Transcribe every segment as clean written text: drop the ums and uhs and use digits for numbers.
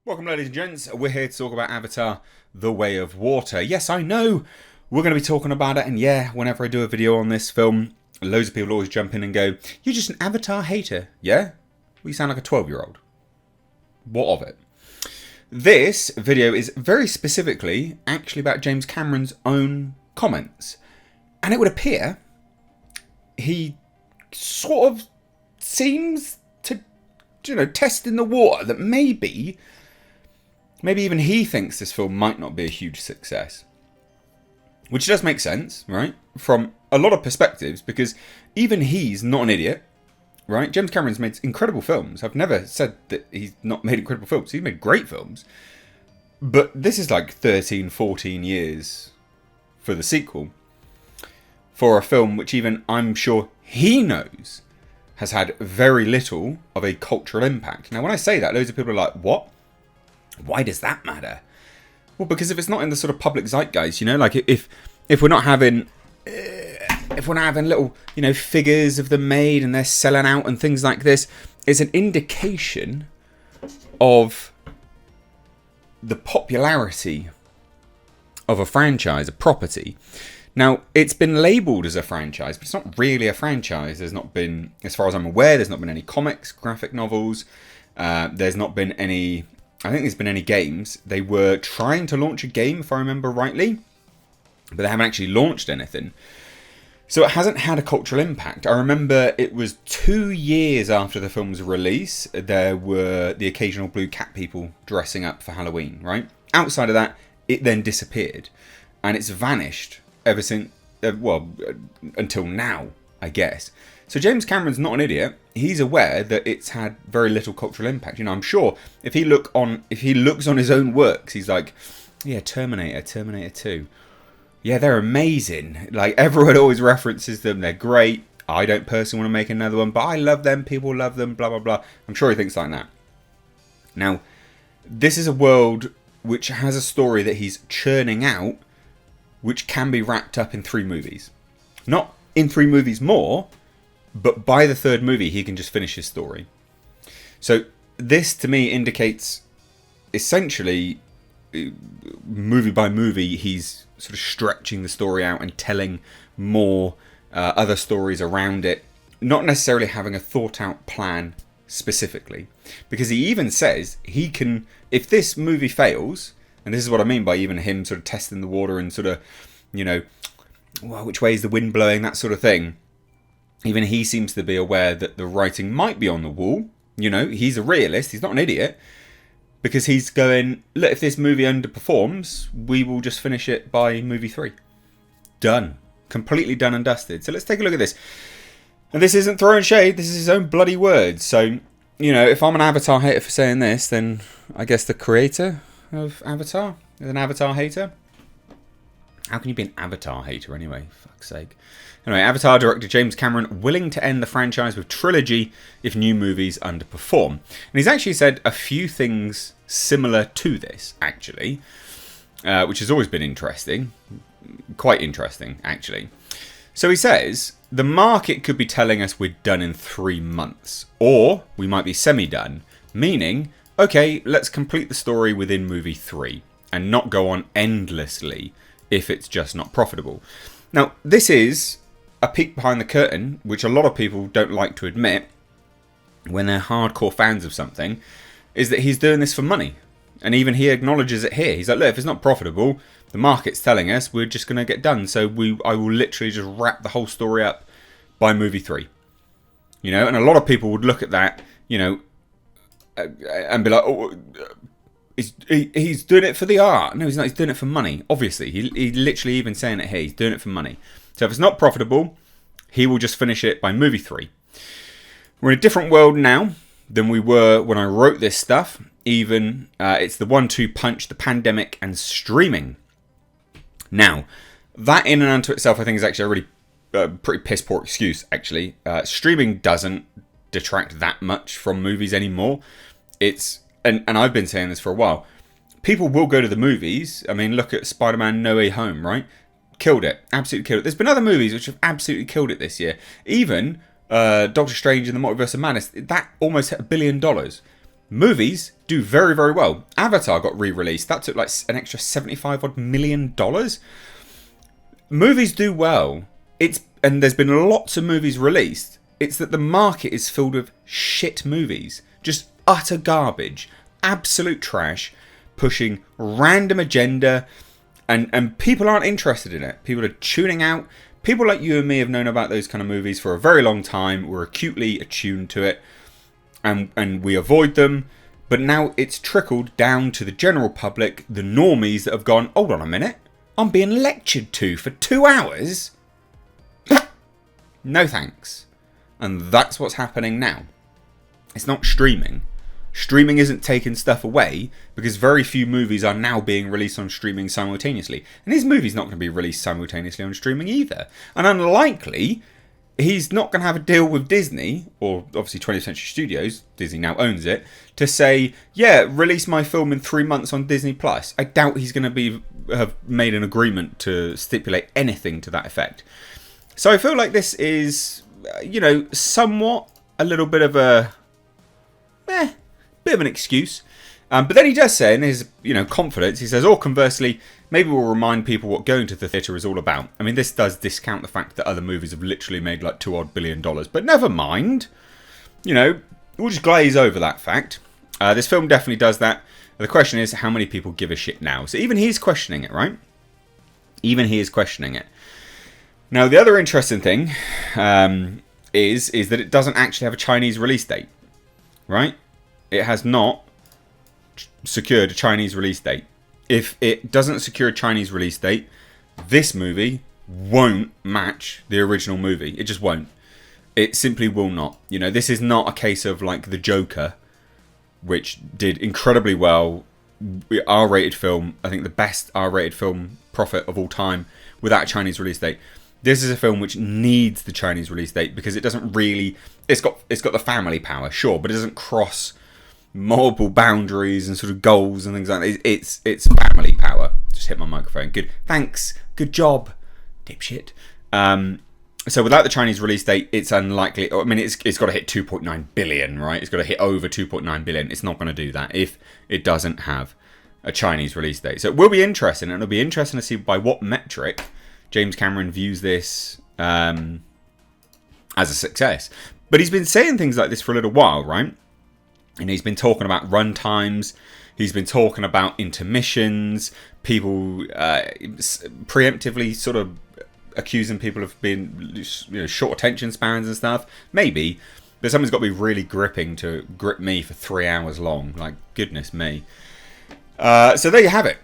Welcome, ladies and gents. We're here to talk about Avatar: The Way of Water. Yes, I know we're going to be talking about it, and yeah, whenever I do a video on this film, loads of people always jump in and go, "You're just an Avatar hater." Yeah? Well, you sound like a 12-year-old. What of it? This video is very specifically actually about James Cameron's own comments. And it would appear he sort of seems to, test in the water that maybe even he thinks this film might not be a huge success. Which does make sense, right? From a lot of perspectives, because even he's not an idiot, right? James Cameron's made incredible films. I've never said that he's not made incredible films. He's made great films. But this is like 13, 14 years for the sequel. For a film which even I'm sure he knows has had very little of a cultural impact. Now, when I say that, loads of people are like, what? Why does that matter? Well, because if it's not in the sort of public zeitgeist, like if we're not having little, figures of them made and they're selling out and things like this, it's an indication of the popularity of a franchise, a property. Now, it's been labelled as a franchise, but it's not really a franchise. There's not been, as far as I'm aware, there's not been any comics, graphic novels. There's not been any, I think there's been any games. They were trying to launch a game, if I remember rightly, but they haven't actually launched anything. So it hasn't had a cultural impact. I remember it was 2 years after the film's release, there were the occasional blue cat people dressing up for Halloween, right? Outside of that, it then disappeared. And it's vanished ever since, until now, I guess. So James Cameron's not an idiot. He's aware that it's had very little cultural impact. I'm sure if he looks on his own works, he's like, yeah, Terminator 2. Yeah, they're amazing. Like, everyone always references them. They're great. I don't personally want to make another one, but I love them. People love them, blah, blah, blah. I'm sure he thinks like that. Now, this is a world which has a story that he's churning out, which can be wrapped up in 3 movies. Not in 3 movies more, but by the 3rd movie, he can just finish his story. So this, to me, indicates, essentially, movie by movie, he's sort of stretching the story out and telling more other stories around it, not necessarily having a thought-out plan specifically. Because he even says he can, if this movie fails, and this is what I mean by even him sort of testing the water and sort of, well, which way is the wind blowing, that sort of thing. Even he seems to be aware that the writing might be on the wall. He's a realist. He's not an idiot. Because he's going, look, if this movie underperforms, we will just finish it by movie 3. Done. Completely done and dusted. So let's take a look at this. And this isn't throwing shade. This is his own bloody words. So, if I'm an Avatar hater for saying this, then I guess the creator of Avatar is an Avatar hater. How can you be an Avatar hater anyway? Fuck's sake. Anyway, Avatar director James Cameron willing to end the franchise with Trilogy if new movies underperform. And he's actually said a few things similar to this, actually, which has always been interesting. Quite interesting, actually. So he says, the market could be telling us we're done in 3 months, or we might be semi-done, meaning, okay, let's complete the story within movie 3 and not go on endlessly if it's just not profitable. Now, this is a peek behind the curtain, which a lot of people don't like to admit when they're hardcore fans of something, is that he's doing this for money. And even he acknowledges it here. He's like, look, if it's not profitable, the market's telling us we're just going to get done. So I will literally just wrap the whole story up by movie 3. And a lot of people would look at that, and be like, oh, he's doing it for the art. No, he's not. He's doing it for money. Obviously, he literally even saying it here. He's doing it for money. So if it's not profitable, he will just finish it by movie 3. We're in a different world now than we were when I wrote this stuff. Even it's the 1-2 punch, the pandemic and streaming. Now, that in and unto itself, I think is actually a really pretty piss poor excuse. Actually, streaming doesn't detract that much from movies anymore. It's and I've been saying this for a while. People will go to the movies. I mean, look at Spider-Man No Way Home, right? Killed it. Absolutely killed it. There's been other movies which have absolutely killed it this year. Even Doctor Strange in the Multiverse of Madness, that almost hit $1 billion. Movies do very, very well. Avatar got re-released. That took like an extra $75 million. Movies do well. And there's been lots of movies released. It's that the market is filled with shit movies. Just utter garbage. Absolute trash. Pushing random agenda. And people aren't interested in it. People are tuning out. People like you and me have known about those kind of movies for a very long time. We're acutely attuned to it. And we avoid them. But now it's trickled down to the general public, the normies that have gone, hold on a minute. I'm being lectured to for 2 hours? No thanks. And that's what's happening now. It's not streaming. Streaming isn't taking stuff away because very few movies are now being released on streaming simultaneously. And his movie's not going to be released simultaneously on streaming either. And unlikely, he's not going to have a deal with Disney, or obviously 20th Century Studios, Disney now owns it, to say, yeah, release my film in 3 months on Disney+. I doubt he's going to have made an agreement to stipulate anything to that effect. So I feel like this is, somewhat a little bit of an excuse. But then he does say in his, confidence, he says, or conversely, maybe we'll remind people what going to the theatre is all about. I mean, this does discount the fact that other movies have literally made like $2 billion. But never mind. We'll just glaze over that fact. This film definitely does that. The question is, how many people give a shit now? So even he's questioning it, right? Even he is questioning it. Now, the other interesting thing is that it doesn't actually have a Chinese release date, right? It has not secured a Chinese release date. If it doesn't secure a Chinese release date, this movie won't match the original movie. It just won't. It simply will not. This is not a case of like The Joker, which did incredibly well. R-rated film, I think the best R-rated film profit of all time without a Chinese release date. This is a film which needs the Chinese release date because it doesn't really... It's got the family power, sure, but it doesn't cross multiple boundaries and sort of goals and things like that. It's family power. Just hit my microphone. Good. Thanks. Good job, dipshit. So without the Chinese release date, it's unlikely... I mean, it's got to hit 2.9 billion, right? It's got to hit over 2.9 billion. It's not going to do that if it doesn't have a Chinese release date. So it will be interesting, and it'll be interesting to see by what metric James Cameron views this as a success. But he's been saying things like this for a little while, right? And he's been talking about run times. He's been talking about intermissions. People preemptively sort of accusing people of being short attention spans and stuff. Maybe. But something's got to be really gripping to grip me for 3 hours long. Like, goodness me. So there you have it.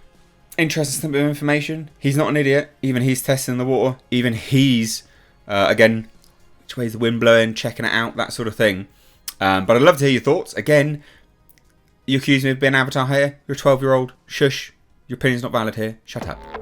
Interesting bit of information. He's not an idiot. Even he's testing the water. Even he's, again, which way's the wind blowing, checking it out, that sort of thing. But I'd love to hear your thoughts. Again, you accuse me of being an Avatar hater. You're a 12-year-old. Shush. Your opinion's not valid here. Shut up.